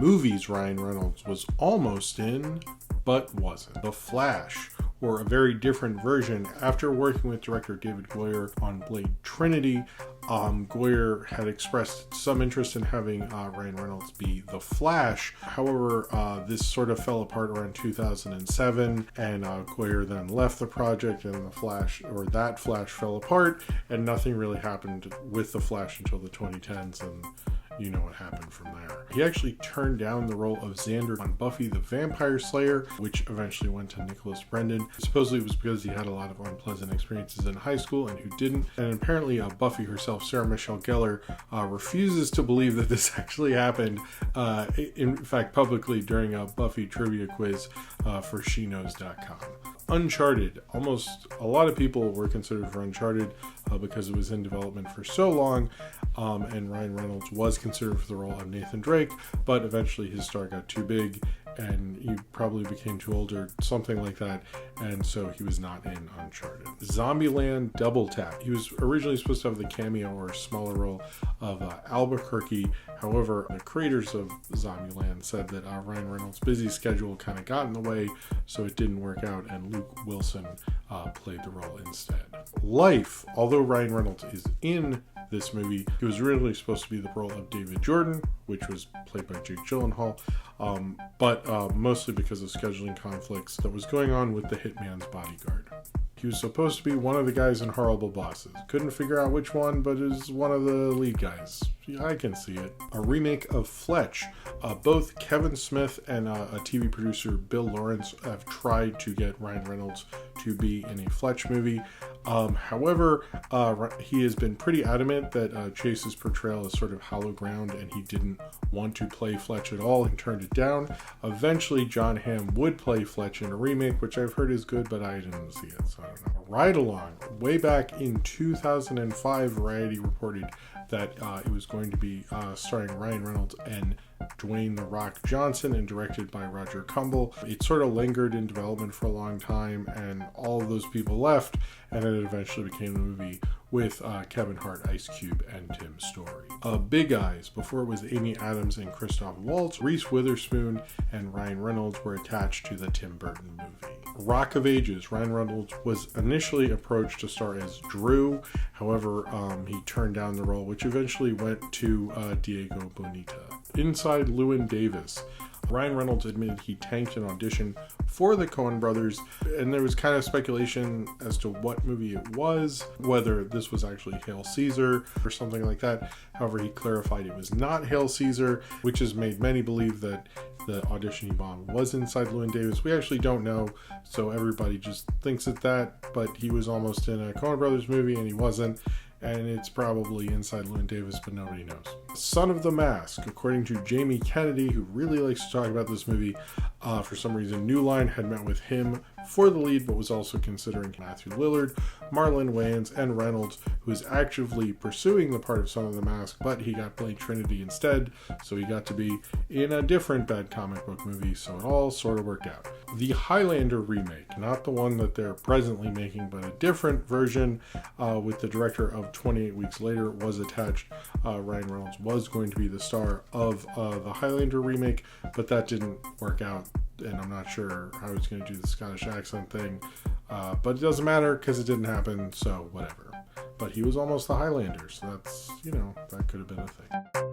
movies Ryan Reynolds was almost in, but wasn't. The Flash, or a very different version. After working with director David Goyer on Blade Trinity, Goyer had expressed some interest in having Ryan Reynolds be the Flash. However, this sort of fell apart around 2007, and Goyer then left the project, and that Flash fell apart, and nothing really happened with the Flash until the 2010s, and you know what happened from there. He actually turned down the role of Xander on Buffy the Vampire Slayer, which eventually went to Nicholas Brendon. Supposedly it was because he had a lot of unpleasant experiences in high school and who didn't. And apparently Buffy herself, Sarah Michelle Gellar, refuses to believe that this actually happened, in fact publicly during a Buffy trivia quiz for SheKnows.com. Uncharted. Almost a lot of people were considered for Uncharted because it was in development for so long, and Ryan Reynolds was considered for the role of Nathan Drake, but eventually his star got too big and he probably became too old or something like that, and so he was not in Uncharted. Zombieland Double Tap. He was originally supposed to have the cameo or smaller role of Albuquerque. However, the creators of Zombieland said that Ryan Reynolds' busy schedule kind of got in the way, so it didn't work out, and Luke Wilson played the role instead. Life. Although Ryan Reynolds is in this movie, he was originally supposed to be the role of David Jordan, which was played by Jake Gyllenhaal, but mostly because of scheduling conflicts that was going on with the Hitman's Bodyguard. He was supposed to be one of the guys in Horrible Bosses. Couldn't figure out which one, but is one of the lead guys. Yeah, I can see it. A remake of Fletch. Both Kevin Smith and a TV producer, Bill Lawrence, have tried to get Ryan Reynolds to be in a Fletch movie. However, he has been pretty adamant that Chase's portrayal is sort of hollow ground, and he didn't want to play Fletch at all and turned it down. Eventually, John Hamm would play Fletch in a remake, which I've heard is good, but I didn't see it, so I don't know. Ride Along. Way back in 2005, Variety reported that it was going to be starring Ryan Reynolds and Dwayne "The Rock" Johnson and directed by Roger Kumble. It sort of lingered in development for a long time, and all of those people left, and it eventually became the movie with Kevin Hart, Ice Cube, and Tim Story. Big Eyes. Before it was Amy Adams and Christoph Waltz, Reese Witherspoon and Ryan Reynolds were attached to the Tim Burton movie. Rock of Ages. Ryan Reynolds was initially approached to star as Drew. However, he turned down the role, which eventually went to Diego Boneta. Inside Llewyn Davis. Ryan Reynolds admitted he tanked an audition for the Coen brothers, and there was kind of speculation as to what movie it was, whether this was actually Hail Caesar or something like that. However, he clarified it was not Hail Caesar, which has made many believe that the audition he bombed was Inside Llewyn Davis. We actually don't know, so everybody just thinks it's that, but he was almost in a Coen brothers movie and he wasn't. And it's probably Inside Llewyn Davis, but nobody knows. Son of the Mask. According to Jamie Kennedy, who really likes to talk about this movie, for some reason New Line had met with him for the lead, but was also considering Matthew Lillard, Marlon Wayans, and Reynolds, who is actively pursuing the part of Son of the Mask, but he got Blade Trinity instead, so he got to be in a different bad comic book movie, so it all sort of worked out. The Highlander remake, not the one that they're presently making, but a different version with the director of 28 Weeks Later was attached. Ryan Reynolds was going to be the star of the Highlander remake, but that didn't work out, and I'm not sure how he's going to do the Scottish accent thing, but it doesn't matter because it didn't happen, so whatever. But he was almost the Highlander, so that's, that could have been a thing.